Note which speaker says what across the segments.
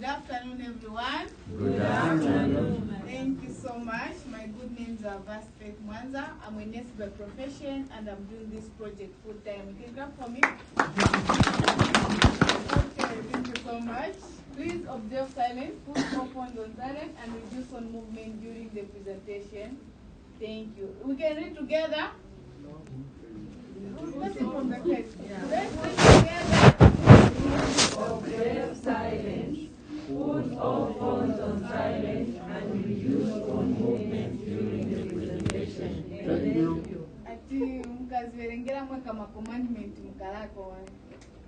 Speaker 1: Good afternoon, everyone.
Speaker 2: Good afternoon.
Speaker 1: Thank you so much. My good names are Vaspet Mwanza. I'm a nurse by profession and I'm doing this project full time. You can clap for me. Okay, thank you so much. Please observe silence, put all phones on silent and reduce on movement during the presentation. Thank you. We can read together. Let's see from the place. Let's read together.
Speaker 2: Observe silence, put all phones on silent, and reduce on movement during the presentation. Thank you.
Speaker 1: Ati mkaziverengera mweka commandment mkalako.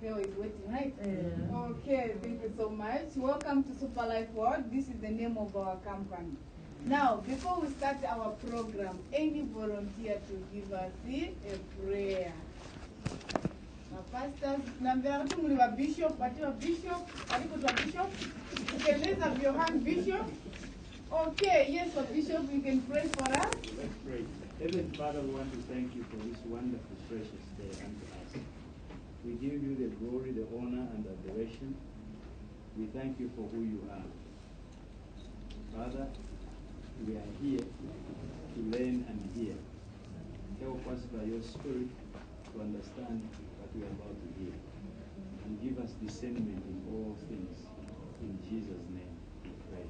Speaker 1: Theo is waiting, right? Okay, thank you so much. Welcome to Superlife World. This is the name of our company. Now, before we start our program, any volunteer to give us a prayer? Pastors, bishop, bishop, bishop. Okay, let's have your hand, bishop. Okay, yes, bishop, you can pray for us.
Speaker 3: Let's pray. Heavenly Father, we want to thank you for this wonderful, precious day unto us. We give you the glory, the honor, and adoration. We thank you for who you are. Father, we are here to learn and hear. Help us by your Spirit to understand what we are about to hear. And give us discernment in all things. In Jesus' name we pray.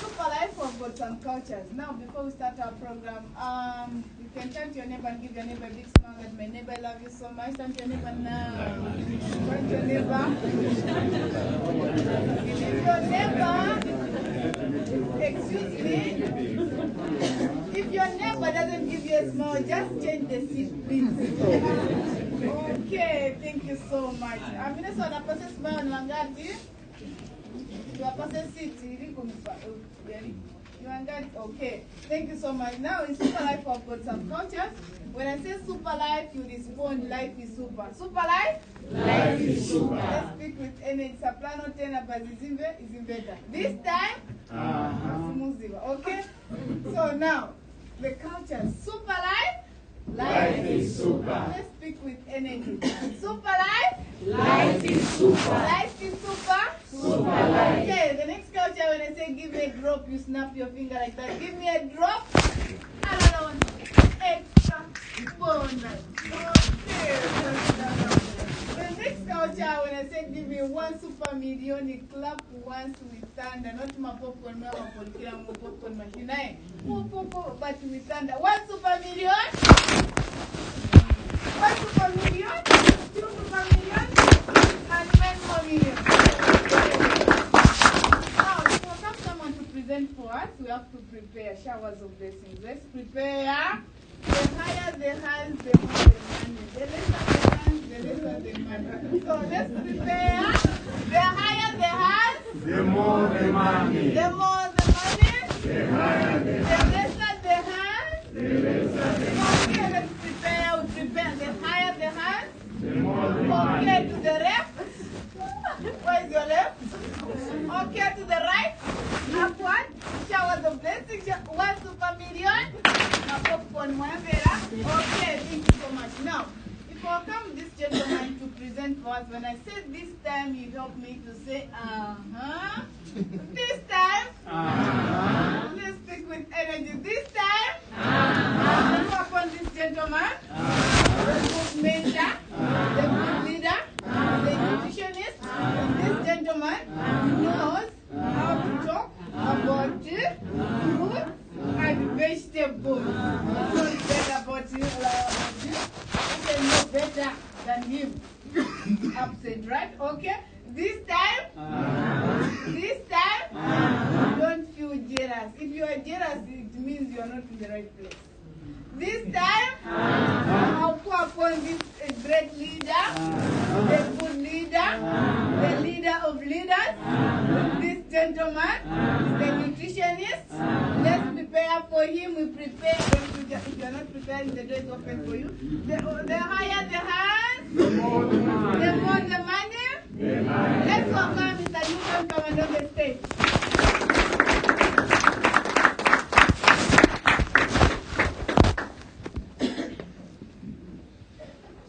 Speaker 1: Superlife, we've got some cultures. Now, before we start our program, you can turn to your neighbor and give your neighbor a big smile that my neighbor, I love you so much. Turn to your neighbor now. Turn to your neighbor. If your neighbor, excuse me, if your neighbor doesn't give you a smile, just change the seat, please. Okay, thank you so much. I'm going to say a person smile on Wangati. You are person seat. Okay, thank you so much. Now in Superlife, I've got some cultures. When I say Superlife, you respond, life is super. Superlife?
Speaker 2: Life is super.
Speaker 1: Let's speak with energy. Soprano tenor bass is in better. This time, okay? So now, the cultures. Superlife?
Speaker 2: Life is super.
Speaker 1: Let's speak with energy. Superlife?
Speaker 2: Life is super.
Speaker 1: Life is super?
Speaker 2: Superlife.
Speaker 1: Okay, the next culture, when I say give me a drop, you snap your finger like that. Give me a drop. Another one. Extra bonus. Okay. The next culture, when I say give me 1 super million, you clap once with thunder. Not my popcorn, my popcorn machine. But with thunder. 1 super million. 1 super million. 2 super million. And 1 more million. Now, for someone to present for us, we have to prepare showers of blessings. Let's prepare. The higher the hands, the more the money. The lesser the hands, the lesser the money. So let's prepare. The higher the hands,
Speaker 2: The more the money.
Speaker 1: the more the money.
Speaker 2: The higher the
Speaker 1: The lesser the hands.
Speaker 2: The lesser the
Speaker 1: Okay, let's prepare. We prepare. The higher the hands.
Speaker 2: The more the money.
Speaker 1: Okay, to the left. Where is your left? Okay, to the right. Upward. Showers of blessings. 1 super million. Popcorn, okay, thank you so much. Now, if I welcome this gentleman to present for us, when I said this time, you help me to say, This time, let's speak with energy. This time, upon this gentleman, the good mentor, the good leader, the nutritionist. This gentleman knows how to talk about fruit and vegetables. Not better about you. Okay, no better than him. Upset, right? Okay. This time, don't feel jealous. If you are jealous, it means you are not in the right place. This time, I'll put upon this great leader, the good leader, the leader of leaders. This gentleman is the nutritionist. Let's prepare for him. We prepare. If you are not preparing, the door is open for you. The higher the hands, the more the money. Let's welcome Mr. Newton coming on the stage.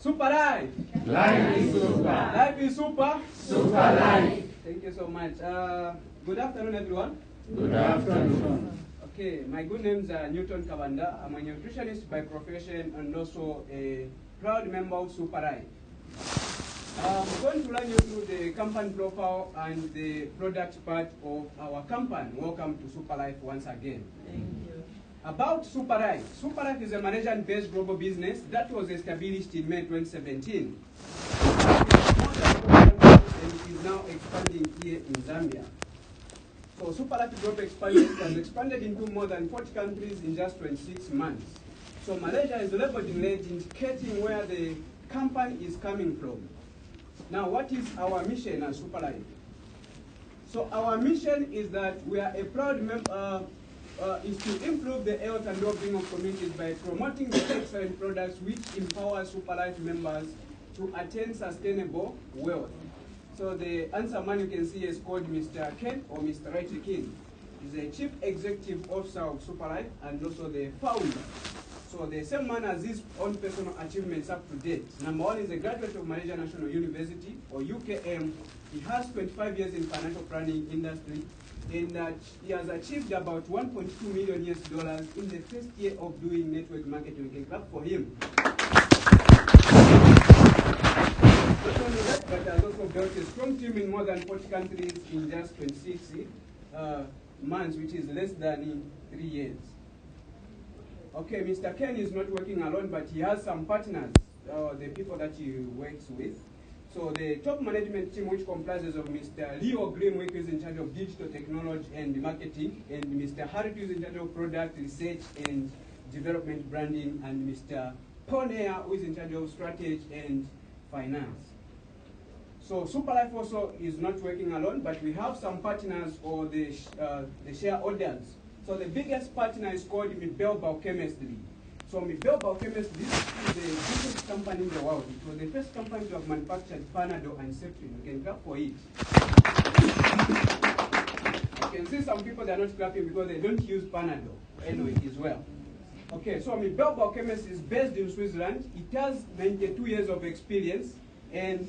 Speaker 4: Superlife.
Speaker 2: Life is super.
Speaker 4: Life is super.
Speaker 2: Superlife.
Speaker 4: Thank you so much. Good afternoon, everyone.
Speaker 2: Good afternoon.
Speaker 4: Okay, my good name is Newton Kabanda. I'm a nutritionist by profession and also a proud member of Superlife. I'm going to run you through the company profile and the product part of our company. Welcome to Superlife once again.
Speaker 5: Thank you.
Speaker 4: About Superlife. Superlife is a Malaysian-based global business that was established in May 2017. And it is now expanding here in Zambia. So Superlife Global Expansion has expanded into more than 40 countries in just 26 months. So Malaysia is labeled in red, indicating where the company is coming from. Now, what is our mission as Superlife? So our mission is that we are a proud member, is to improve the health and well-being of communities by promoting the excellent products which empower Superlife members to attain sustainable wealth. So the answer man you can see is called Mr. Ken or Mr. Right King. He's the Chief Executive Officer of Superlife and also the founder. So the same man has his own personal achievements up to date. Number one is a graduate of Malaysia National University, or UKM. He has 25 years in financial planning industry, and he has achieved about $1.2 million in the first year of doing network marketing. We can clap for him. Not only that, but has also built a strong team in more than 40 countries in just 26 months, which is less than 3 years. Okay, Mr. Ken is not working alone, but he has some partners, the people that he works with. So the top management team, which comprises of Mr. Leo Grimwick, who is in charge of digital technology and marketing, and Mr. Harrit, who is in charge of product research and development branding, and Mr. Ponea, who is in charge of strategy and finance. So Superlife also is not working alone, but we have some partners or the shareholders. So the biggest partner is called Mibel Biochemistry. So Mibel Biochemistry is the biggest company in the world. It was the first company to have manufactured Panadol and Septrin. You can clap for it. I can see some people that are not clapping because they don't use Panadol. Anyway, as well. Okay, so Mibel Biochemistry is based in Switzerland. It has 92 years of experience, and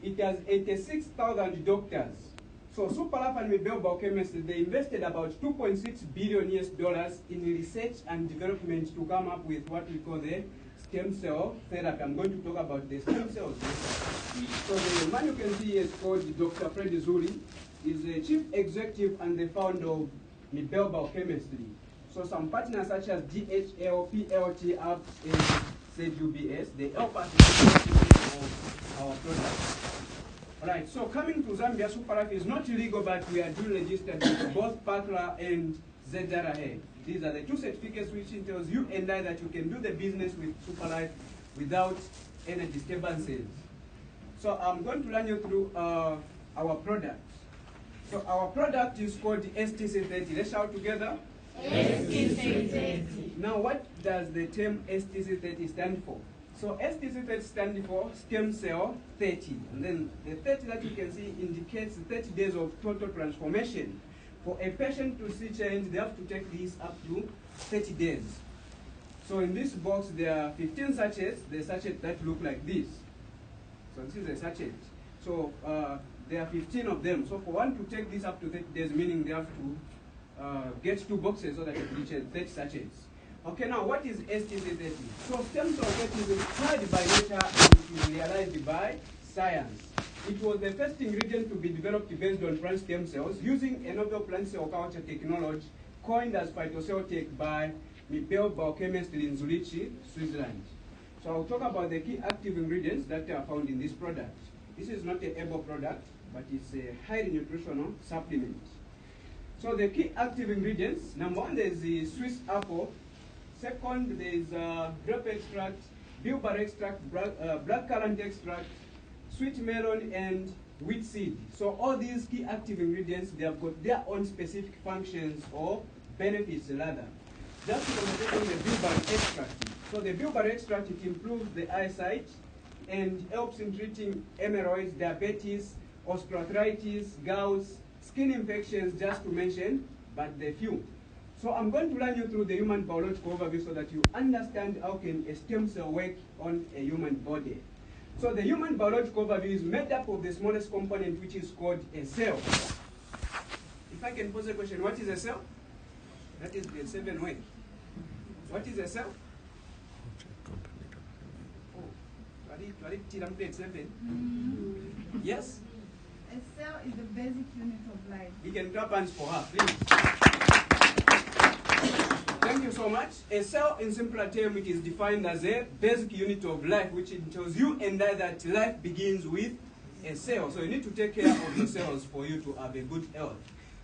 Speaker 4: it has 86,000 doctors. So Superlife and Mibel Biochemistry, they invested about $2.6 billion in research and development to come up with what we call the stem cell therapy. I'm going to talk about the stem cells. So the man you can see here is called Dr. Freddy Zuri. He's the chief executive and the founder of Mibel Biochemistry. So some partners such as DHL, PLT, Apps, and ZUBS, they help us with our products. Alright, so coming to Zambia, Superlife is not illegal, but we are duly registered with both PACLA and ZRA. These are the two certificates which tells you and I that you can do the business with Superlife without any disturbances. So I'm going to run you through our product. So our product is called the STC30. Let's shout together.
Speaker 2: STC30.
Speaker 4: Now what does the term STC30 stand for? So STC30 stands for stem cell 30. And then the 30 that you can see indicates 30 days of total transformation. For a patient to see change, they have to take this up to 30 days. So in this box, there are 15 sachets, the sachets that look like this. So this is a sachet. So there are 15 of them. So for one to take this up to 30 days, meaning they have to get 2 boxes so that it reaches 30 sachets. Okay, now what is STC30? So stem cell 30 is inspired by nature and it is realized by science. It was the first ingredient to be developed based on plant stem cells using a novel plant cell culture technology coined as phytocell by Mibel Biochemistry in Zurich, Switzerland. So I'll talk about the key active ingredients that are found in this product. This is not a herbal product, but it's a highly nutritional supplement. So the key active ingredients, number one, there's the Swiss apple. Second, there is grape extract, bilber extract, black currant extract, sweet melon, and wheat seed. So all these key active ingredients, they have got their own specific functions or benefits rather. Just to concentrate on the bilber extract. So the bilber extract, it improves the eyesight and helps in treating hemorrhoids, diabetes, osteoarthritis, gout, skin infections, just to mention but the few. So I'm going to run you through the human biological overview so that you understand how can a stem cell work on a human body. So the human biological overview is made up of the smallest component, which is called a cell. If I can pose a question, what is a cell? That is the 7th way. What is a cell? Yes?
Speaker 1: A cell is the basic unit of life.
Speaker 4: We can clap hands for her, please. Thank you so much. A cell, in simpler terms, it is defined as a basic unit of life, which tells you and I that life begins with a cell. So you need to take care of the cells for you to have a good health.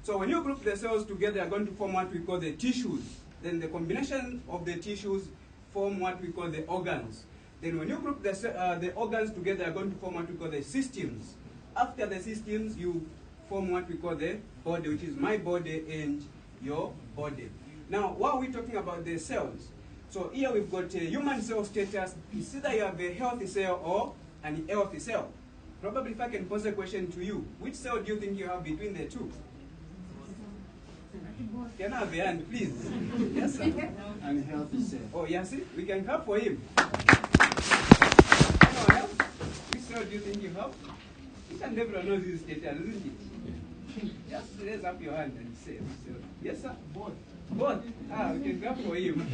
Speaker 4: So when you group the cells together, they are going to form what we call the tissues. Then the combination of the tissues form what we call the organs. Then when you group the organs together, they are going to form what we call the systems. After the systems, you form what we call the body, which is my body and your body. Now, why are we talking about the cells? So here we've got a human cell status. It's either you have a healthy cell or an unhealthy cell. Probably if I can pose a question to you, which cell do you think you have between the two? Can I have a hand, please? Yes, sir.
Speaker 3: And healthy cell.
Speaker 4: Oh, yes, see? We can clap for him. Anyone else? Which cell do you think you have? Each and everyone knows this data, isn't it? Just raise up your hand and say, yes, sir? Both. Both? Ah, we can clap for him.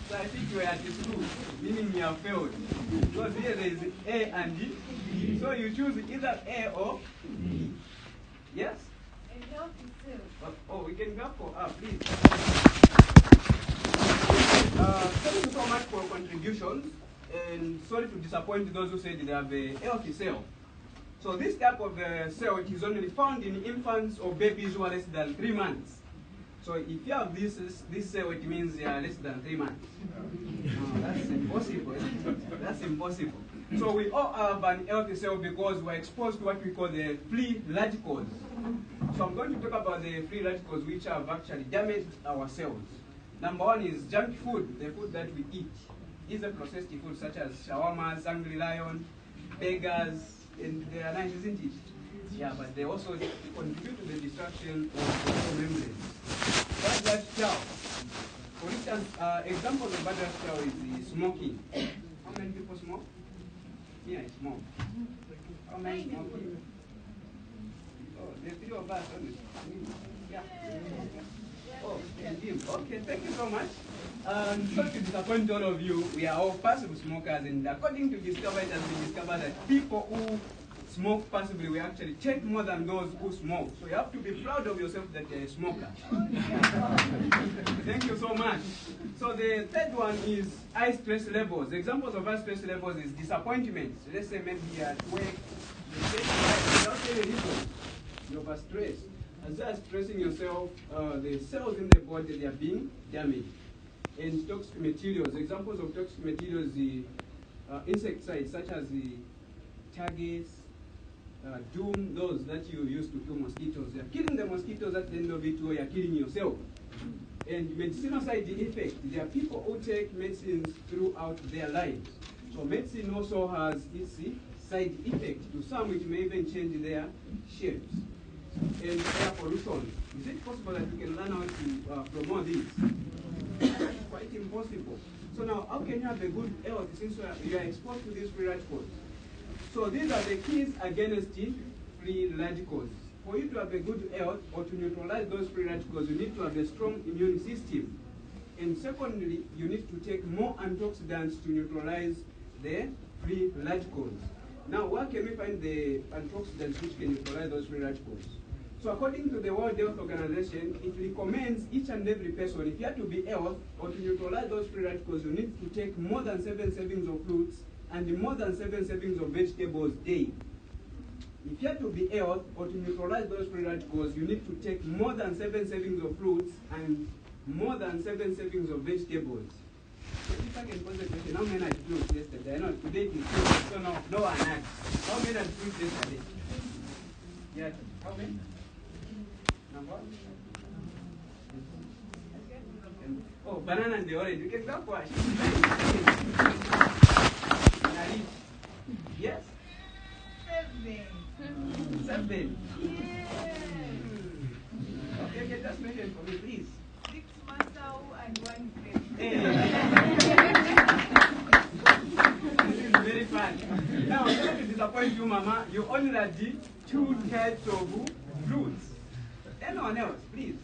Speaker 4: So I think you are at school, meaning you have failed. Because here there is A and D. So you choose either A or D. Yes? Oh, we can clap for please. Thank you so much for your contributions. And sorry to disappoint those who said they have a healthy cell. So this type of cell is only found in infants or babies who are less than 3 months. So if you have this cell, it means they are less than 3 months. No, that's impossible, isn't it? That's impossible. So we all have an healthy cell because we're exposed to what we call the free radicals. So I'm going to talk about the free radicals which have actually damaged our cells. Number one is junk food, the food that we eat. These are processed food such as shawarma, Angry Lion, burgers, and they are nice, isn't it? Yeah, but they also contribute to the destruction of the cell membranes. Bad blood cell. For instance, examples of bad blood cell is smoking. How many people smoke? Yeah, I smoke. How many smoke? Oh, the 3 of us only. Yeah. Oh, okay, thank you so much. Sorry to disappoint all of you. We are all passive smokers, and according to Discover, it has been discovered that people who smoke passively will actually take more than those who smoke. So you have to be proud of yourself that you're a smoker. Thank you so much. So the third one is high stress levels. Examples of high stress levels is disappointment. So let's say maybe you're at work, you get without any reason, you're overstressed. As you are stressing yourself, the cells in the body, they are being damaged. And toxic materials. Examples of toxic materials, the insecticides such as the targets, doom, those that you use to kill mosquitoes. You're killing the mosquitoes at the end of it, or you're killing yourself. And medicinal side effect. There are people who take medicines throughout their lives. So medicine also has its side effect. To some, it may even change their shapes. And air pollution. Is it possible that we can learn how to promote this? Quite impossible. So now, how can you have a good health since you are exposed to these free radicals? So these are the keys against free radicals. For you to have a good health or to neutralize those free radicals, you need to have a strong immune system. And secondly, you need to take more antioxidants to neutralize the free radicals. Now, where can we find the antioxidants which can neutralize those free radicals? So according to the World Health Organization, it recommends each and every person, if you have to be healthy or to neutralize those free radicals, you need to take more than 7 servings of fruits and more than 7 servings of vegetables daily. If you have to be healthy or to neutralize those free radicals, you need to take more than 7 servings of fruits and more than 7 servings of vegetables. So if I can pose a question, how many had fruits yesterday? I know today it is fruits, so no one had. How many had fruits yesterday? Yeah, how many? Number? Oh, banana and the orange. You can go for it. Yes? 7. Okay, just mention for me, please.
Speaker 1: 6 masao and 1 grape.
Speaker 4: This is very fun. Now, sorry to disappoint you, Mama. You only had 2 types of fruits. Anyone else, please?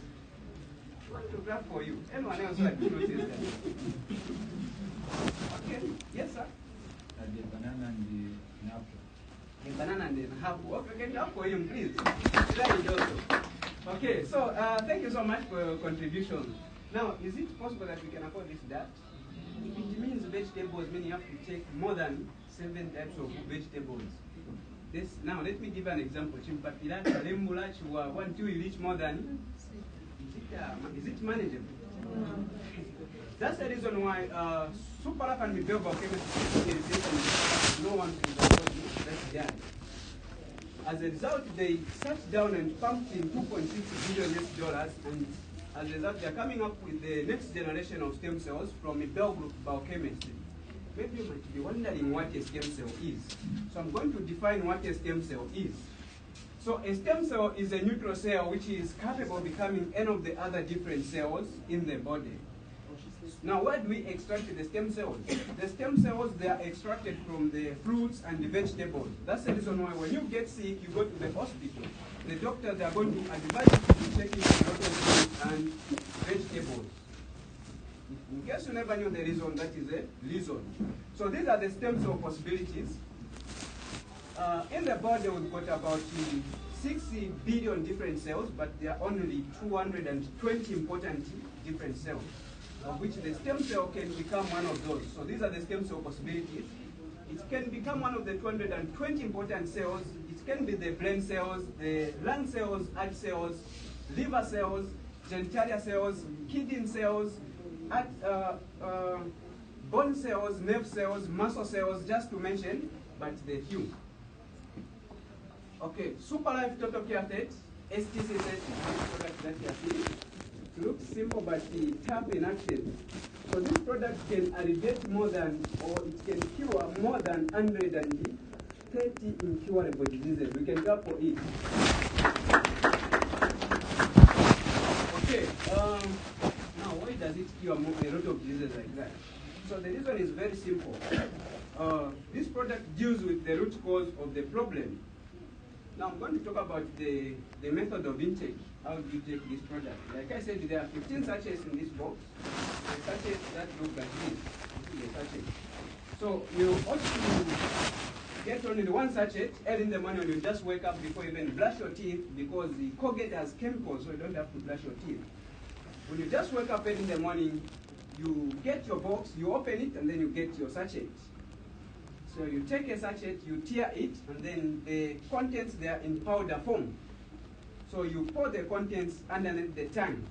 Speaker 4: I want to clap for you. Anyone else like fruits yesterday? Okay. Yes, sir?
Speaker 3: The banana and the apple.
Speaker 4: The banana and the apple. Okay, can you clap for him, please? There you go. Okay, so thank you so much for your contribution. Now, is it possible that we can afford this diet? If it means vegetables, meaning you have to take more than 7 types of vegetables. Now, let me give an example. Until you reach more than, is it manageable? That's the reason why Superlife and Njikwate chemistry no one can afford that diet. As a result, they sat down and pumped in $2.6 billion, and as a result, they are coming up with the next generation of stem cells from a Bell Group biochemistry. Maybe you might be wondering what a stem cell is. So I'm going to define what a stem cell is. So a stem cell is a neutral cell which is capable of becoming any of the other different cells in the body. Now, where do we extract the stem cells? The stem cells, they are extracted from the fruits and the vegetables. That's the reason why when you get sick, you go to the hospital. The doctors are going to advise you to be taking a lot of fruits and vegetables. In case you never knew the reason, that is a reason. So these are the stem cell possibilities. In the body, we've got about 60 billion different cells, but there are only 220 important different cells, of which the stem cell can become one of those. So these are the stem cell possibilities. It can become one of the 220 important cells. It can be the brain cells, the lung cells, heart cells, liver cells, genitalia cells, kidney cells, bone cells, nerve cells, muscle cells, just to mention, but the few. Okay, Superlife Total Care Set, STC30, product that you are seeing. It looks simple, but tough in action. So this product can alleviate more than, or it can cure more than 130 incurable diseases. We can go for it. Okay, now why does it cure a lot of diseases like that? So the reason is very simple. This product deals with the root cause of the problem. Now I'm going to talk about the method of intake. How do you take this product? Like I said, there are 15 sachets in this box. The sachets that look like this. This is the sachet. So you ought to get only one sachet early in the morning when you just wake up before you even brush your teeth, because the Colgate has chemicals, so you don't have to brush your teeth. When you just wake up early in the morning, you get your box, you open it, and then you get your sachet. So you take a sachet, you tear it, and then the contents, they are in powder form. So you pour the contents underneath the tongue.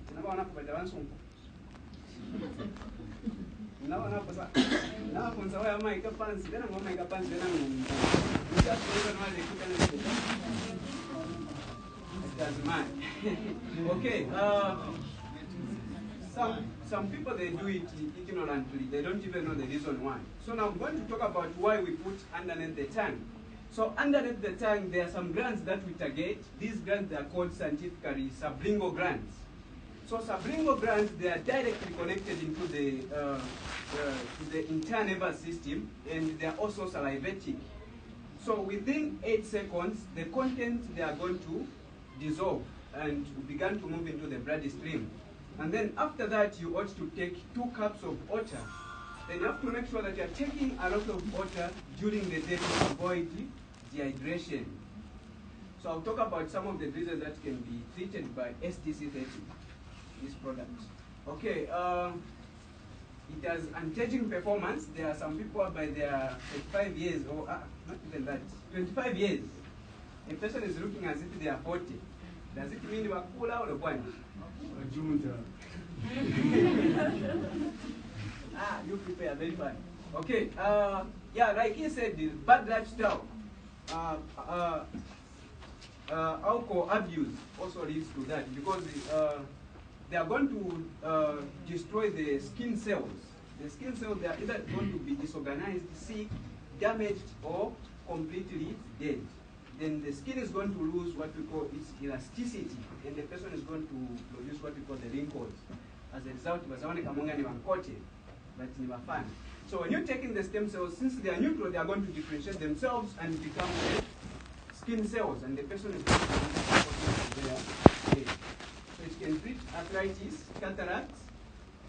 Speaker 4: Okay. Some people, they do it ignorantly. They don't even know the reason why. So now I'm going to talk about why we put underneath the tongue. So underneath the tongue, there are some glands that we target. These glands are called scientifically sublingual glands. So sublingual glands, they are directly connected into to the internal nervous system, and they are also salivating. So within 8 seconds, the contents, they are going to dissolve and begin to move into the bloodstream. And then after that, you ought to take 2 cups of water. Then you have to make sure that you are taking a lot of water during the day to avoid dehydration. So I'll talk about some of the diseases that can be treated by STC30, this product. Okay, it has anti-aging performance. There are some people by their 35 years, or not even that, 25 years. A person is looking as if they are 40. Does it mean you are cooler or one? You prepare very fine. Okay, yeah, like he said, the bad lifestyle, alcohol abuse also leads to that, because they are going to destroy the skin cells. The skin cells, they are either going to be disorganized, sick, damaged, or completely dead. Then the skin is going to lose what we call its elasticity, and the person is going to produce what we call the wrinkles. As a result, so when you're taking the stem cells, since they are neutral, they are going to differentiate themselves and become skin cells, and the person is going to produce there. Okay. So it can treat arthritis, cataracts,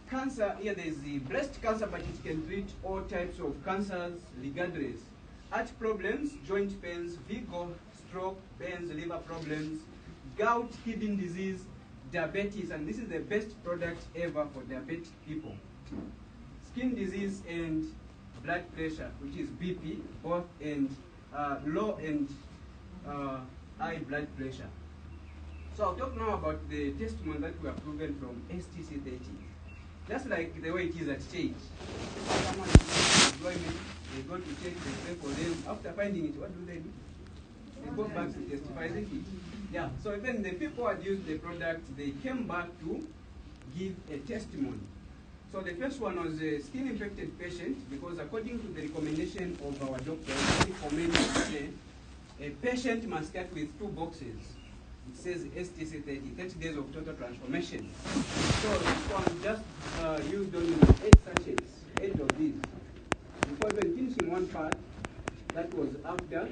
Speaker 4: cancer. Here there is the breast cancer, but it can treat all types of cancers regardless. Heart problems, joint pains, vigor, stroke, burns, liver problems, gout, kidney disease, diabetes, and this is the best product ever for diabetic people. Skin disease and blood pressure, which is BP, both, and low and high blood pressure. So I'll talk now about the testimony that we have proven from STC30. Just like the way it is at stage. Someone is employment, they go to check, they pray for them. After finding it, what do? They go back to testify, isn't it? Yeah, so even the people who had used the product, they came back to give a testimony. So the first one was a skin-infected patient, because according to the recommendation of our doctor, we recommend a patient must start with 2 boxes. It says STC30, 30 days of total transformation. So this one just used only 8 sachets, 8 of these. Before even finishing one part, that was after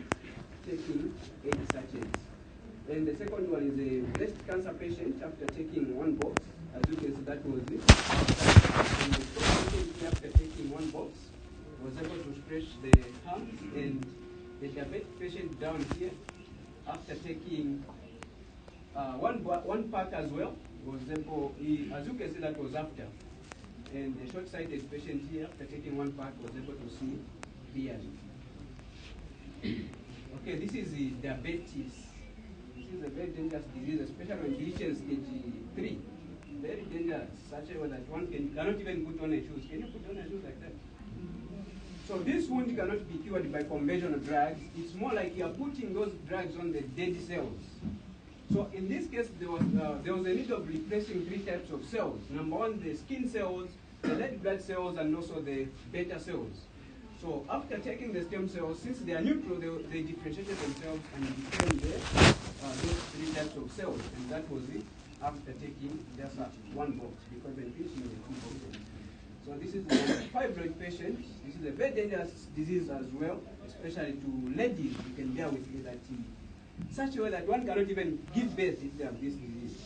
Speaker 4: taking 8 sachets. And the second one is a breast cancer patient after taking 1 box. As you can see, that was it. And the patient after taking 1 box was able to stretch the arms, and the diabetic patient down here after taking one pack as well was able, as you can see, that was after. And the short-sighted patient here after taking 1 pack was able to see clearly. Okay, this is the diabetes. This is a very dangerous disease, especially when it reaches stage 3. Very dangerous, such a way that one cannot even put on a shoes. Can you put on a shoes like that? So this wound cannot be cured by conventional drugs. It's more like you are putting those drugs on the dead cells. So in this case, there was a need of replacing 3 types of cells. Number 1, the skin cells, the red blood cells, and also the beta cells. So after taking the stem cells, since they are neutral, they differentiated themselves and became those 3 types of cells. And that was it after taking just 1 box, because when finishing the 2 boxes. So this is the fibroid patient. This is a very dangerous disease as well, especially to ladies. You can bear with me that such a way that one cannot even give birth if they have this disease.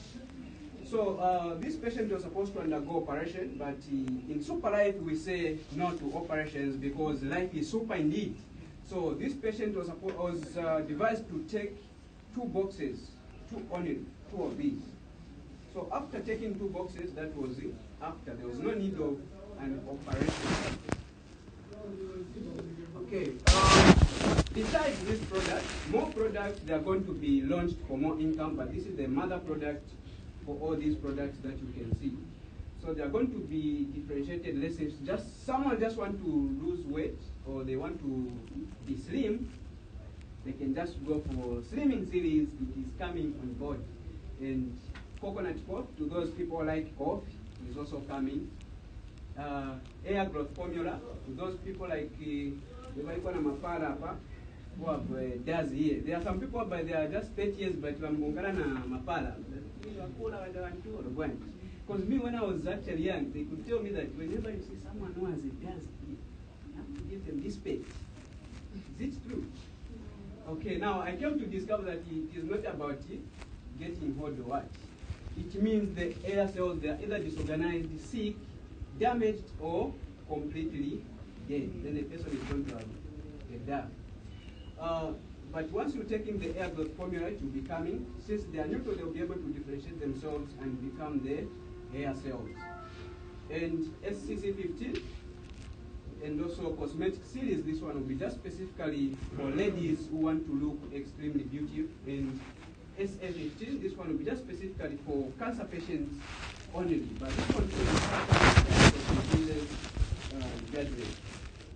Speaker 4: So this patient was supposed to undergo operation, but in Superlife we say no to operations because life is super indeed. So this patient was devised to take 2 boxes, only 2 of these. So after taking 2 boxes, that was it. After, there was no need of an operation. Okay. Besides this product, more products, they are going to be launched for more income, but this is the mother product for all these products that you can see. So they are going to be differentiated. Let's say someone just want to lose weight, or they want to be slim, they can just go for slimming series. It is coming on board. And coconut pop, to those people like coffee, is also coming. Air growth formula, to those people like who have does here. There are some people, but they are just 30 years, but wamgongana na mapala. Because me, when I was actually young, they could tell me that whenever you see someone who has a does here, you have to give them this pet. Is it true? Okay, now I came to discover that it is not about getting hold of what. It means the air cells, they are either disorganized, sick, damaged, or completely dead. Then the person is going to have a death. But once you're taking the air growth formula, it will be coming. Since they are neutral, they'll be able to differentiate themselves and become the hair cells. And STC30, and also cosmetic series, this one will be just specifically for ladies who want to look extremely beautiful. And SA15, this one will be just specifically for cancer patients only. But this one is graduate.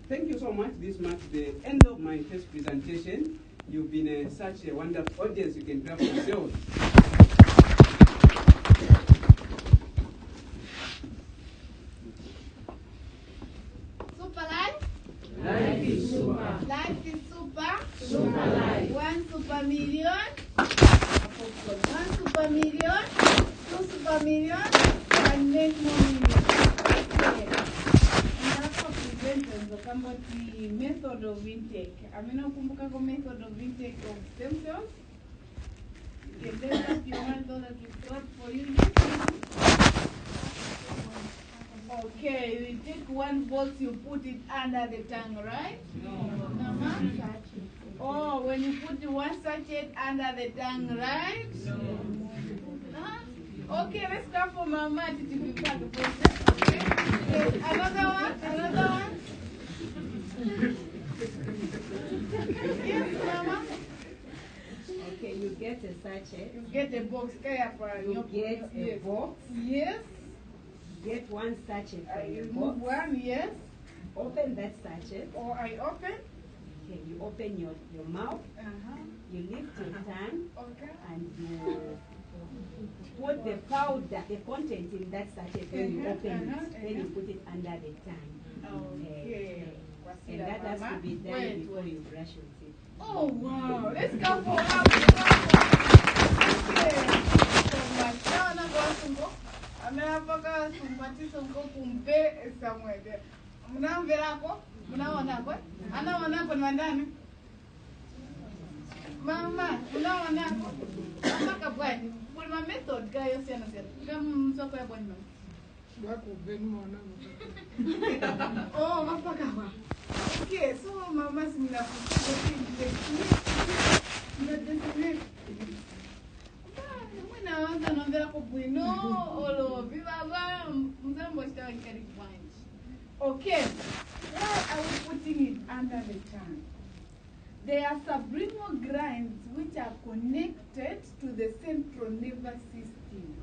Speaker 4: Thank you so much. This marks the end of my first presentation. You've been such a wonderful audience. You can clap for yourselves.
Speaker 1: Superlife?
Speaker 2: Life is super.
Speaker 1: Life is super.
Speaker 2: Superlife.
Speaker 1: 1 super million. 1 super million. 2 super million. And make more million. Okay. About the method of intake. Kumbuka method of intake of stem cells. You can raise up your hand so that we clap for you. Okay, you take 1 box, you put it under the tongue, right? No. Oh, when you put 1 sachet under the tongue, right? No. Okay, let's clap for Mama to be part of it. Okay. Another one. Yes, Mama.
Speaker 5: Okay, you get a sachet.
Speaker 1: You get a box.
Speaker 5: You get a box.
Speaker 1: Yes.
Speaker 5: Get 1 sachet from the
Speaker 1: Remove
Speaker 5: box.
Speaker 1: 1, yes.
Speaker 5: Open that sachet.
Speaker 1: Or I open.
Speaker 5: Okay, you open your mouth. You lift your tongue.
Speaker 1: Okay.
Speaker 5: And you put the powder, the content in that sachet when you open it. Then you put it under the tongue.
Speaker 1: Okay.
Speaker 5: And that has to be done
Speaker 1: Wait,
Speaker 5: before
Speaker 1: wait.
Speaker 5: you brush your teeth.
Speaker 1: Oh wow, let's go for up. Okay. So machana kwa sungo. Amenapaka sumbati sungo kumbe somewhere. Mnamverako? Mnaonako? Anaonako ni ndani? Mama, unaonako? Mama kabwani. Kuna method gayo sana sana. Kama msoko ya bwana.
Speaker 6: Wako venu mwana.
Speaker 1: Oh, mapaka wa. Okay, so mama sinafuta mwana naambia kwa bwino olo bibaba mzambo shtawa kari kwanji. Okay, why are we putting it under the tongue? They are subliminal glands which are connected to the central nervous system.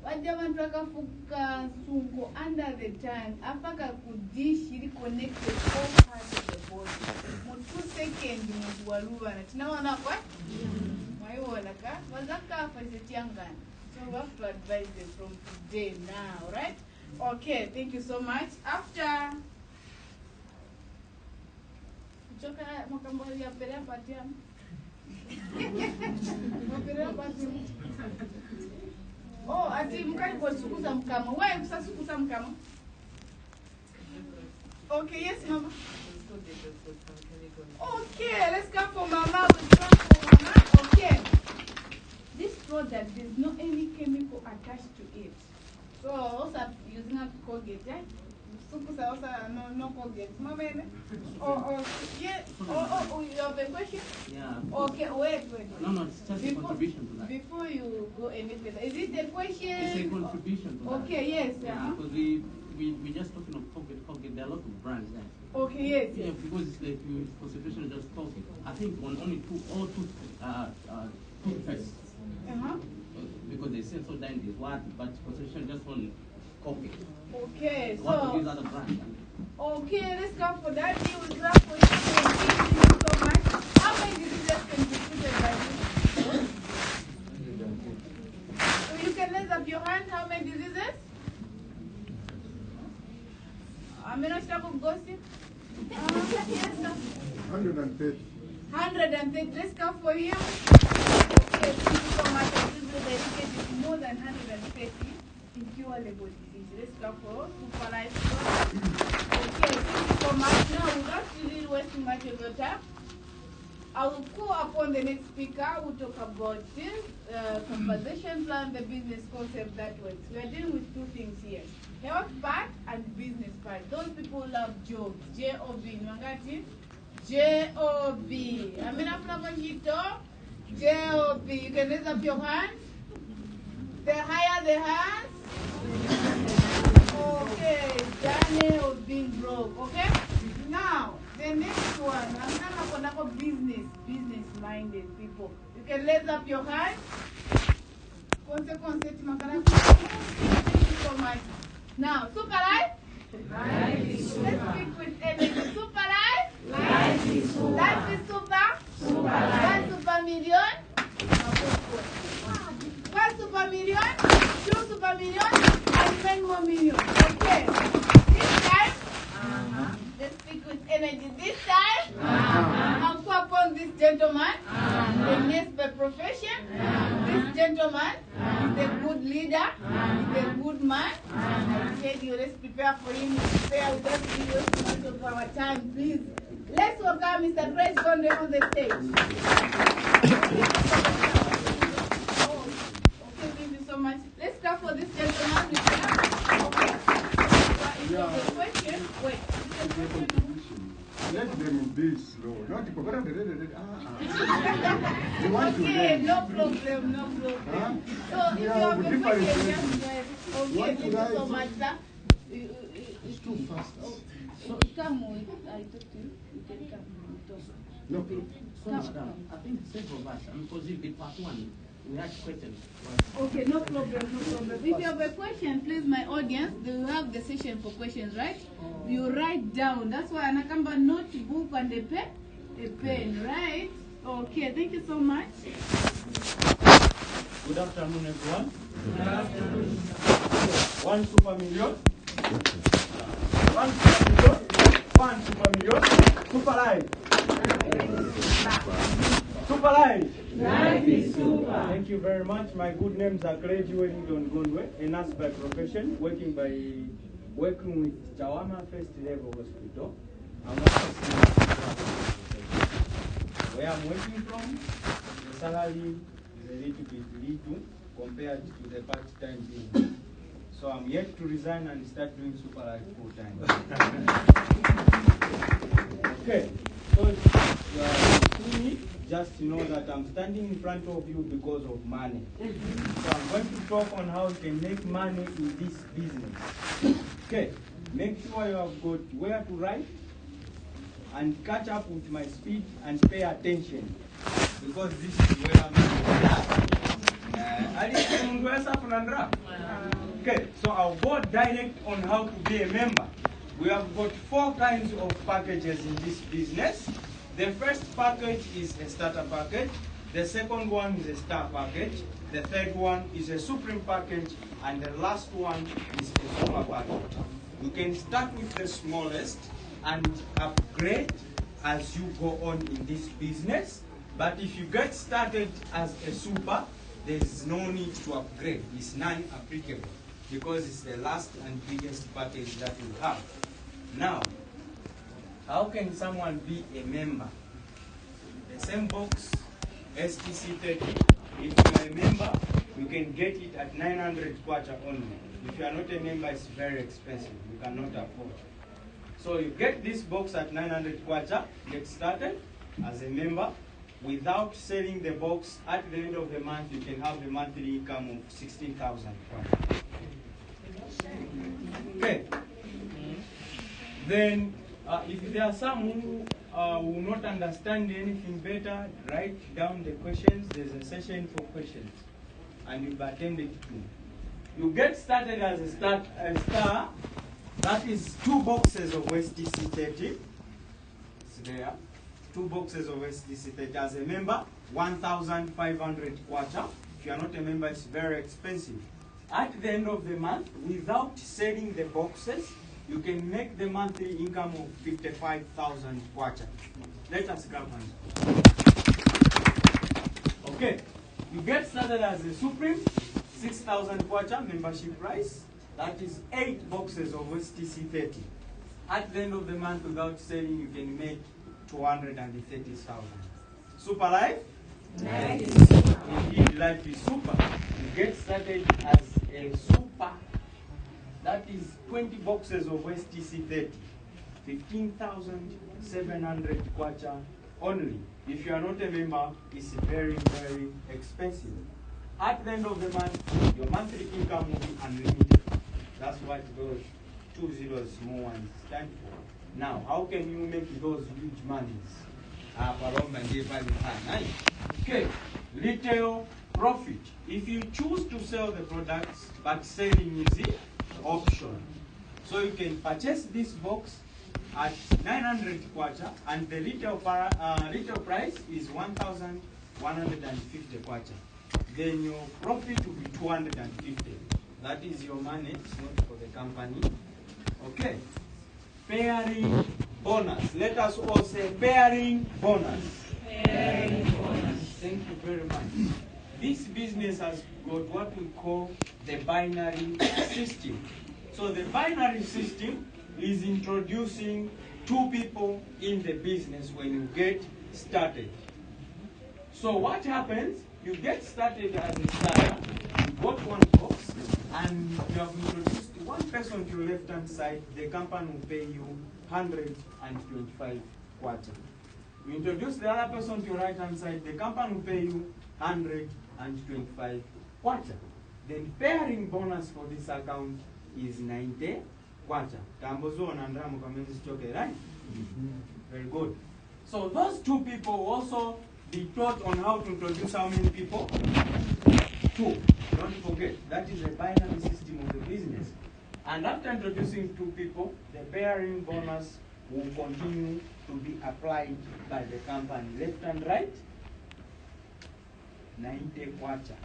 Speaker 1: Wajabantu akafuka sungo under the tongue, afaka kudishi connected all parts of the body. Mo 2 seconds mu waluba na tunaona kwa? Maiona ka? Wazaka fasetiangana. So we have to advise them from today now, right? Okay, thank you so much. After choka makambali ya pelea patiam. Pelea patiam. Oh, ati mkali kwa sukuza mkama. Wewe kusa sukuza mkama? Okay, yes mama. Okay, let's come for mama. We'll come for mama. Okay. This product, there's no any chemical attached to it. So also using a Colgate, eh? Sukusa also no Colgate. Mama, yeah. Oh, you have a question?
Speaker 7: Yeah.
Speaker 1: Okay, wait.
Speaker 7: No, it's just a contribution to that.
Speaker 1: Before you go any further, is it a question?
Speaker 7: It's a contribution to that.
Speaker 1: Okay, yes.
Speaker 7: Yeah, because we just talking of Colgate. There are a lot of brands there.
Speaker 1: Okay, yes.
Speaker 7: Yeah, because it's like concentration just Colgate. I think on only toothpaste. Because they say so then is what, but concentration just on Colgate.
Speaker 1: Okay,
Speaker 7: What of
Speaker 1: so
Speaker 7: these other brands?
Speaker 1: okay, let's go for that. You will grab for you. Thank you so much. How many diseases can be treated by this? So you can raise up your hand. How many diseases? I'm not sure of gossip. Yes, sir.
Speaker 6: 130.
Speaker 1: 130. Let's go for you. Okay, thank you so much. The etiquette is more than 130 incurable disease. Let's go for Superlife. Okay, thank you so much. Now, without really wasting much of your time, I will call upon the next speaker. We'll talk about this conversation plan, the business concept that works. We are dealing with 2 things here. Health part and business part. Those people love jobs. J-O-B. Nwangati? J-O-B. Amina Flavonjito? J-O-B. You can raise up your hand. The higher the hands. Okay. Journey of being broke. Okay? Now, the next one. I'm not going to business-minded people. You can raise up your hand. Thank you so much. Now, Superlife? Life is super. Let's speak with energy. Superlife? Life is super. Life is super? Superlife. 1 super million? 1 super million? 2 super million? And 10 more million. Okay. This time? Let's speak with energy. This time? I'll call upon this gentleman, the nurse by profession. This gentleman is a good leader, is a good man. I said you, let's prepare for him. Prepare with us videos too much of our time, please. Let's welcome Mr. Grace Gonde on the stage. Okay, thank you so much. Let's start for this gentleman. Okay. If you have a question, wait.
Speaker 6: Let them be slow. Not to You want to
Speaker 1: Okay,
Speaker 6: learn.
Speaker 1: no problem, no problem.
Speaker 6: Huh?
Speaker 1: So if you have a
Speaker 6: different
Speaker 1: question,
Speaker 6: things.
Speaker 1: just go ahead. Okay,
Speaker 6: What
Speaker 1: thank you
Speaker 6: should I
Speaker 1: so
Speaker 6: do?
Speaker 1: much, sir.
Speaker 6: It's too fast.
Speaker 1: Come on, I talk to you. You can come and talk.
Speaker 6: No problem.
Speaker 7: So, madam, I think several of us, because if the part 1, we had questions.
Speaker 1: Okay, no problem, no problem. If you have a question, please, my audience, they will have the session for questions, right? You write down. That's why anakamba notebook and a pen, right? Okay, thank you so much.
Speaker 3: Good afternoon, everyone. Good afternoon. 1 super million. 1 super million.
Speaker 4: fun, super million, super life. Super life.
Speaker 2: Life is super.
Speaker 4: Thank you very much. My good names are Craig Wellington Gondwe, a nurse by profession, working with Jawama First Level Hospital. Where I'm working from, the salary is a little bit little compared to the part-time business. So I'm yet to resign and start doing super life full-time. Okay, so you see me, just know that I'm standing in front of you because of money. So I'm going to talk on how you can make money in this business. Okay, make sure you have got where to write and catch up with my speed and pay attention because this is where I'm at. Okay, so I'll go direct on how to be a member. We have got 4 kinds of packages in this business. The first package is a starter package. The second one is a star package. The third one is a supreme package. And the last one is a super package. You can start with the smallest and upgrade as you go on in this business. But if you get started as a super, there is no need to upgrade. It's non-applicable because it's the last and biggest package that you have. Now, how can someone be a member? The same box, STC30. If you are a member, you can get it at 900 kwacha only. If you are not a member, it's very expensive. You cannot afford. So you get this box at 900 kwacha, get started as a member. Without selling the box, at the end of the month, you can have a monthly income of 16,000. Okay. Then, if there are some who will not understand anything better, write down the questions. There's a session for questions, and you'll be attended to. You get started as a star. That is 2 boxes of STC30. It's there. 2 boxes of STC30 as a member, 1,500 kwacha. If you are not a member, it's very expensive. At the end of the month, without selling the boxes, you can make the monthly income of 55,000 kwacha. Let us grab one. Okay, you get started as a supreme, 6,000 kwacha membership price. That is 8 boxes of STC30. At the end of the month, without selling, you can make 230,000. Super life?
Speaker 2: Life is super.
Speaker 4: Indeed, life is super. You get started as a super. That is 20 boxes of STC30. 15,700 kwacha only. If you are not a member, it's very, very expensive. At the end of the month, your monthly income will be unlimited. That's what those 2 zeros small ones stand for. Now, how can you make those huge monies? Okay, retail profit. If you choose to sell the products, but selling is the option. So you can purchase this box at 900 kwacha, and the retail price is 1,150 kwacha. Then your profit will be 250. That is your money, it's not for the company. Okay. Pairing bonus. Let us all say pairing bonus.
Speaker 2: Pairing bonus.
Speaker 4: Thank you very much. This business has got what we call the binary system. So the binary system is introducing 2 people in the business when you get started. So what happens? You get started as a starter, you got 1 box, and you have introduced 1 person to your left-hand side. The company will pay you 125 kwacha. You introduce the other person to your right-hand side. The company will pay you 125 kwacha. Then pairing bonus for this account is 90 kwacha. Right? Very good. So those 2 people will also be taught on how to introduce how many people? 2. Don't forget, that is a binary system of the business. And after introducing 2 people, the pairing bonus will continue to be applied by the company. Left and right, 90 kwacha.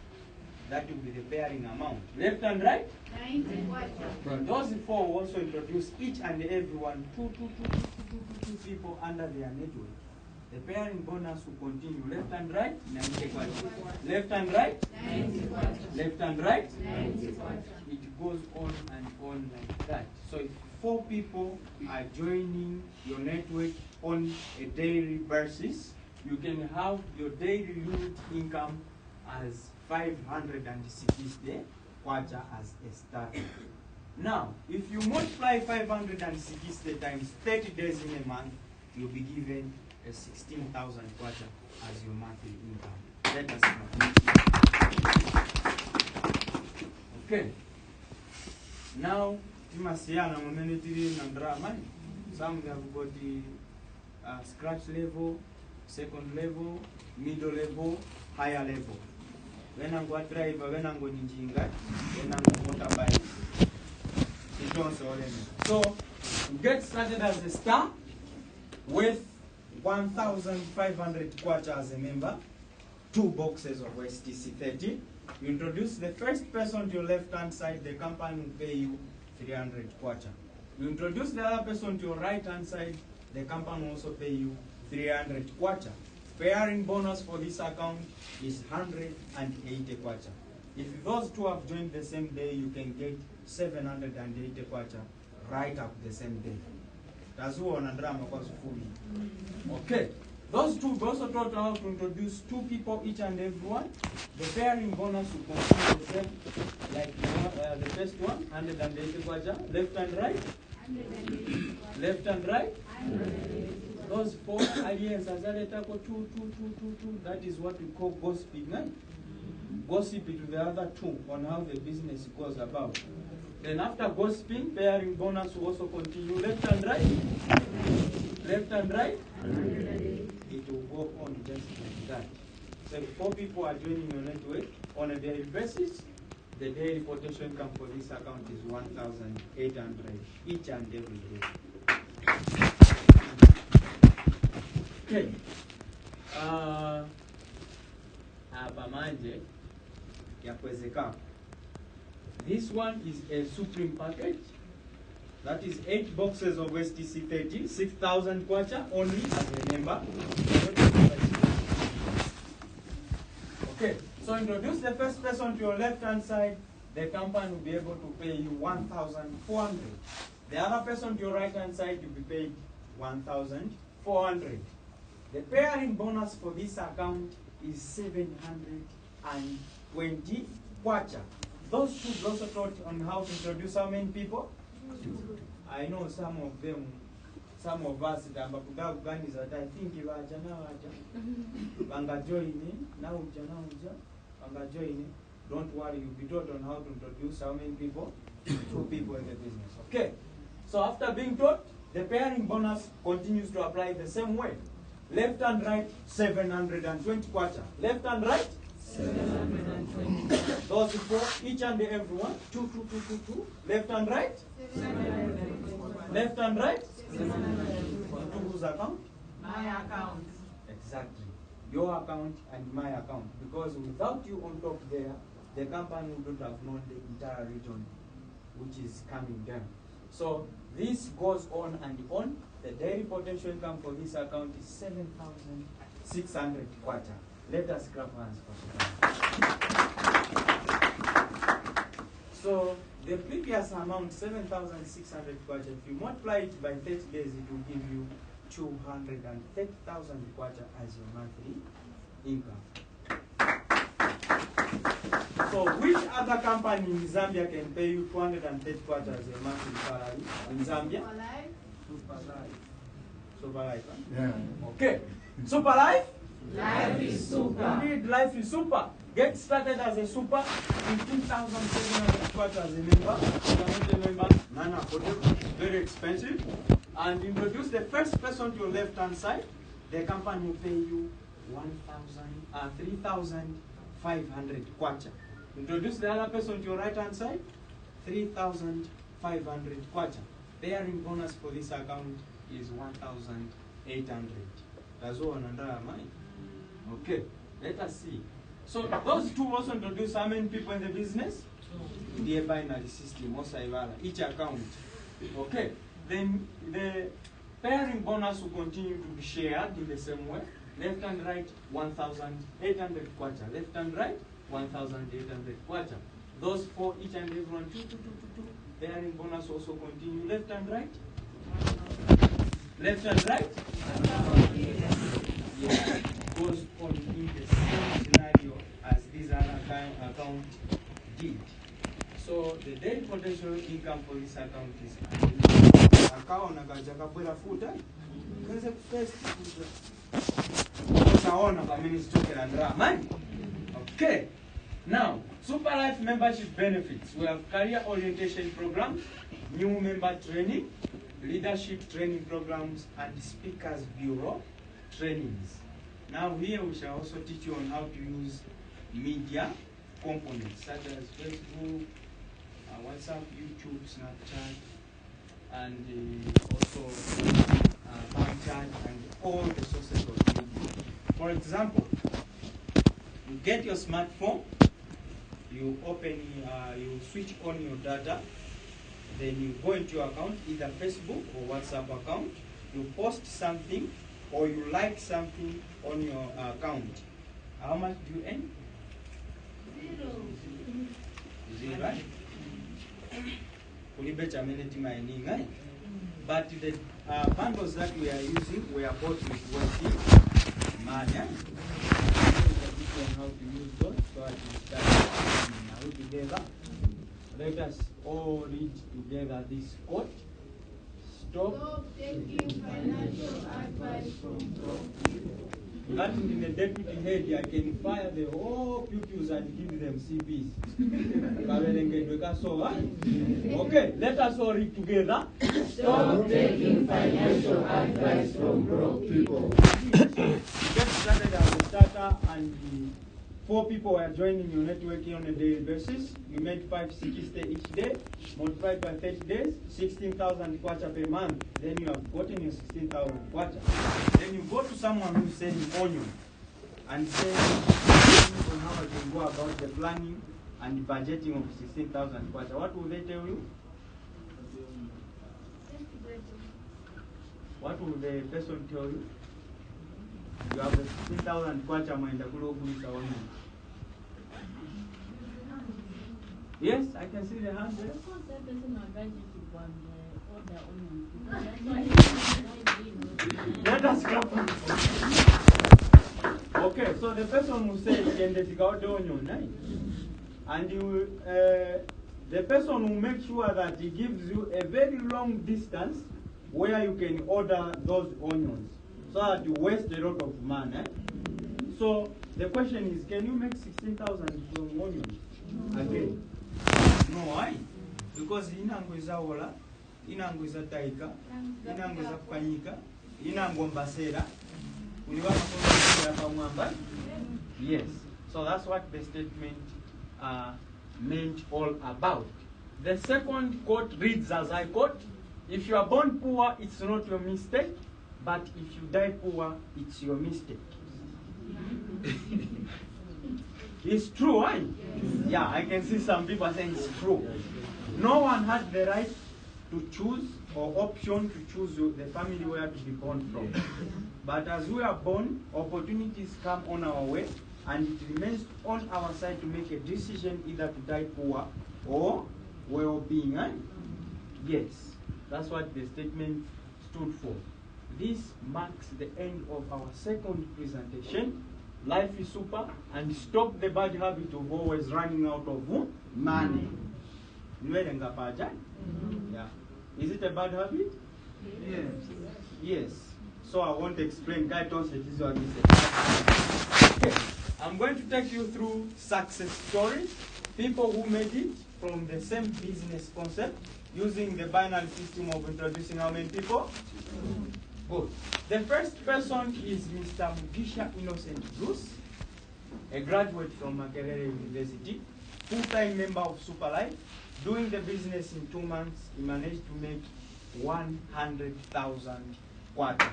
Speaker 4: That will be the pairing amount. Left and right,
Speaker 1: 90 kwacha.
Speaker 4: those 4 will also introduce each and every one 2, 2, 2, 2, 2.
Speaker 3: two people under their network, the pairing bonus will continue. Left and right, 90 kwacha. Left and right,
Speaker 1: 90 kwacha.
Speaker 3: left and right,
Speaker 1: 90 kwacha.
Speaker 3: it goes on and on like that. So if 4 people are joining your network on a daily basis, you can have your daily unit income as 560 kwacha as a start. Now, if you multiply 560 times 30 days in a month, you'll be given a 16,000 kwacha as your monthly income. Let us know. Okay. Now, Timasiana Momenitiri Nandraman. Some have got the scratch level, second level, middle level, higher level. When I'm going to drive, when I'm going to Njinga, when I'm going to motorbike. So, get started as a star with 1,500 kwacha as a member, 2 boxes of STC30. You introduce the first person to your left-hand side, the company will pay you 300 kwacha. You introduce the other person to your right-hand side, the company will also pay you 300 kwacha. Pairing bonus for this account is 180 kwacha. If those two have joined the same day, you can get 780 kwacha right up the same day. That's one and drama was fully. Okay. Those two also taught how to introduce 2 people each and every one. The pairing bonus will continue the same, like the first one, 180 kwacha, left and right. Left and right. Those 4 aliens, that is what we call gossiping. Eh? Gossip to the other 2 on how the business goes about. Then after gossiping, pairing bonus will also continue. Left and right. Left and right. It will go on just like that. So if 4 people are joining your network on a daily basis, the daily potential income for this account is 1,800 each and every day. Okay. Abamanje ya kwezeka. This one is a supreme package. That is 8 boxes of STC30, 6,000 kwacha only as a member. Okay, so introduce the first person to your left-hand side. The company will be able to pay you 1,400. The other person to your right-hand side will be paid 1,400. The pairing bonus for this account is 720 kwacha. Those 2 also taught on how to introduce how many people? 2. I know some of them, some of us that I think you are Banga join now Banga join. Don't worry, you'll be taught on how to introduce how many people? 2 people in the business. Okay. So after being taught, the pairing bonus continues to apply the same way. Left and right, 720 kwacha. Left and right, 720. Those 4, each and every one, 2, 2, 2, 2, 2. Left and right, 720. Left and right, 720. To whose account?
Speaker 5: My account.
Speaker 3: Exactly. Your account and my account. Because without you on top there, the company wouldn't have known the entire region which is coming down. So this goes on and on. The daily potential income for this account is 7,600 kwacha. Let us grab hands for that. So the previous amount, 7,600 kwacha, if you multiply it by 30 days, it will give you 230,000 kwacha as your monthly income. So which other company in Zambia can pay you 230 kwacha as a monthly salary in Zambia? Superlife.
Speaker 6: Yeah.
Speaker 3: Okay. Superlife?
Speaker 5: Life is super.
Speaker 3: Indeed, life is super. Get started as a super. 15,700 kwacha as a member. If you're not a member, none affordable, very expensive. And introduce the first person to your left-hand side. The company will pay you 3,500 kwacha. Introduce the other person to your right-hand side. 3,500 kwacha. Pairing bonus for this account is 1,800. That's all under mine. Okay, let us see. So those 2 also introduce how many people in the business? The binary system, each account. Okay, then the
Speaker 8: Pairing bonus will continue to be shared in the same way. Left and right, 1,800 kwacha. Left and right, 1,800 kwacha. Those for each and every one, 2, 2, 2, 2, 2. Pairing bonus also continue. Left and right. Left and right. Yeah, goes on in the same scenario as this other account did. So the daily potential income for this account is account nakajakabwera futa kanze first utaona kama ni stock and drama. Okay. Now, Superlife membership benefits. We have career orientation programs, new member training, leadership training programs, and speakers bureau trainings. Now here we shall also teach you on how to use media components such as Facebook, WhatsApp, YouTube, Snapchat, and also Snapchat and all the sources of media. For example, you get your smartphone, you open, you switch on your data, then you go into your account, either Facebook or WhatsApp account, you post something or you like something on your account. How much do you earn?
Speaker 1: 0.
Speaker 8: 0, right? But the bundles that we are using, we are bought with wealthy money. How to use those so that we start now together. Let us all read together this quote. Stop
Speaker 1: taking financial advice from broke people.
Speaker 8: That in the deputy head, I can fire the whole pupils and give them CPs. Okay, let us all read together.
Speaker 2: Stop taking financial advice from broke people.
Speaker 8: Get started as a starter and 4 people are joining your networking on a daily basis. You made 560 each day, multiplied by 30 days, 16,000 kwacha per month. Then you have gotten your 16,000 kwacha. Then you go to someone who's selling onion and say on how I can go about the planning and budgeting of 16,000 kwacha. What will they tell you? What will the person tell you? You have the 16,000 kwacha mwenda kulogulisa onion. Yes, I can see the hand there. Let us clap. Okay, so the person who says can they figure out the onion, right? And you, the person will make sure that he gives you a very long distance where you can order those onions, so that you waste a lot of money. So the question is, can you make 16,000 from onions? Again, no, why? Because inango is awola, inango is taika, inango is kanyika, inango mbasera. Yes. So that's what the statement meant all about. The second quote reads as I quote: if you are born poor, it's not your mistake, but if you die poor, it's your mistake. It's true, right? Yeah, I can see some people saying it's true. No one had the right to choose or option to choose the family where to be born from. But as we are born, opportunities come on our way, and it remains on our side to make a decision either to die poor or well-being. Right? Yes, that's what the statement stood for. This marks the end of our second presentation. Life is super, and stop the bad habit of always running out of money. Yeah. Is it a bad habit? Yes. Yes. So I won't explain. Okay. I'm going to take you through success stories. People who made it from the same business concept using the binary system of introducing how many people? Good. The first person is Mr. Mugisha Innocent Bruce, a graduate from Makerere University, full-time member of Superlife. Doing the business in 2 months, he managed to make 100,000 kwacha.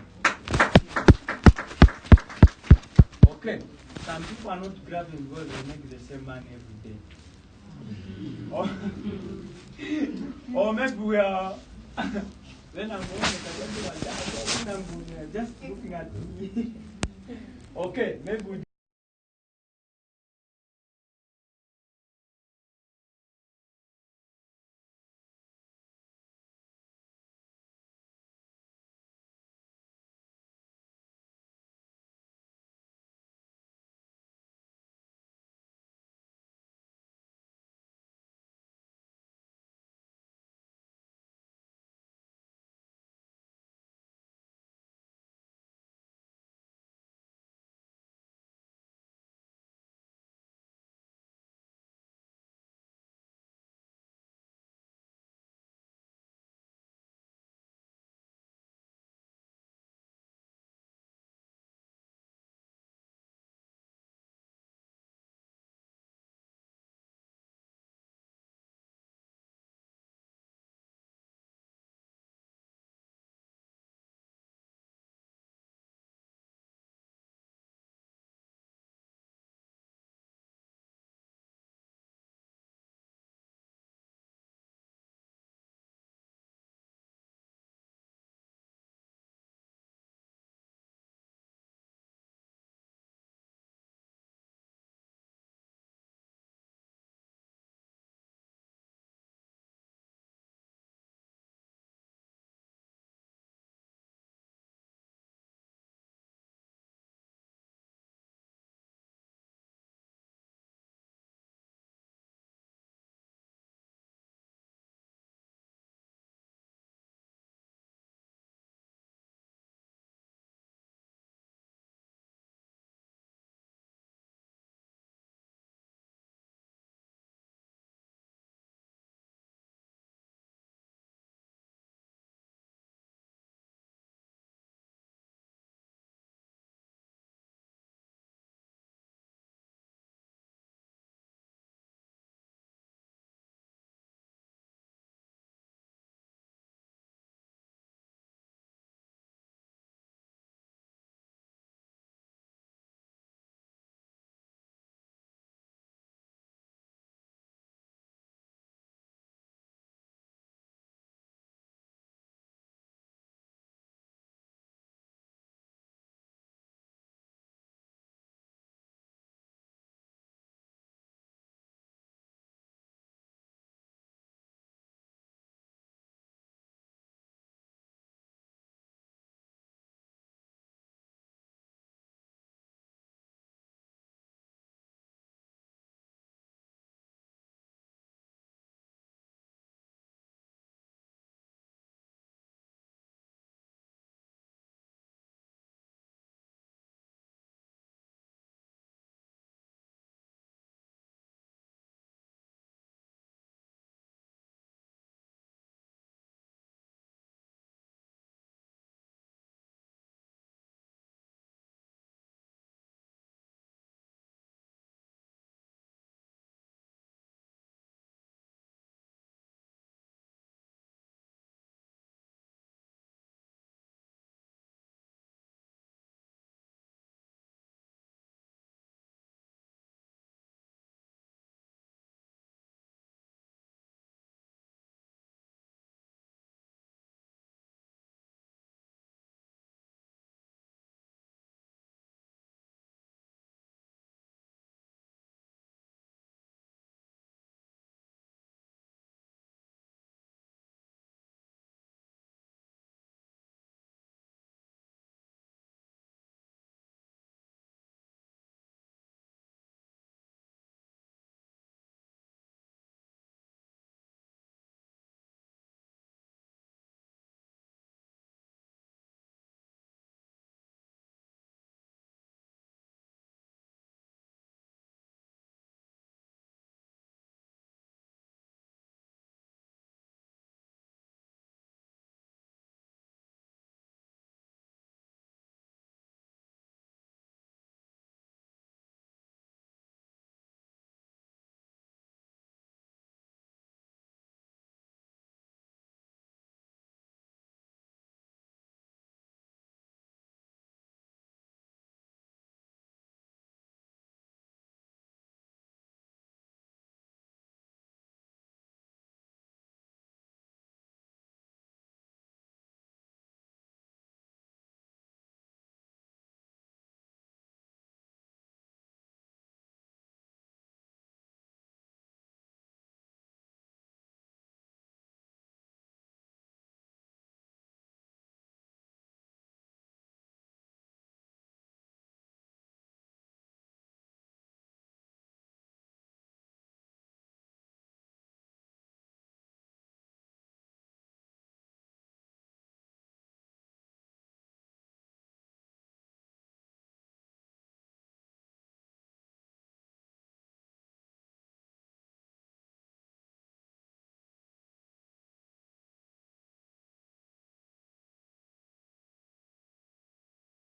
Speaker 8: Okay, some people are not grabbing because they make the same money every day. Or maybe we are Then I'm just looking at me. Okay, maybe we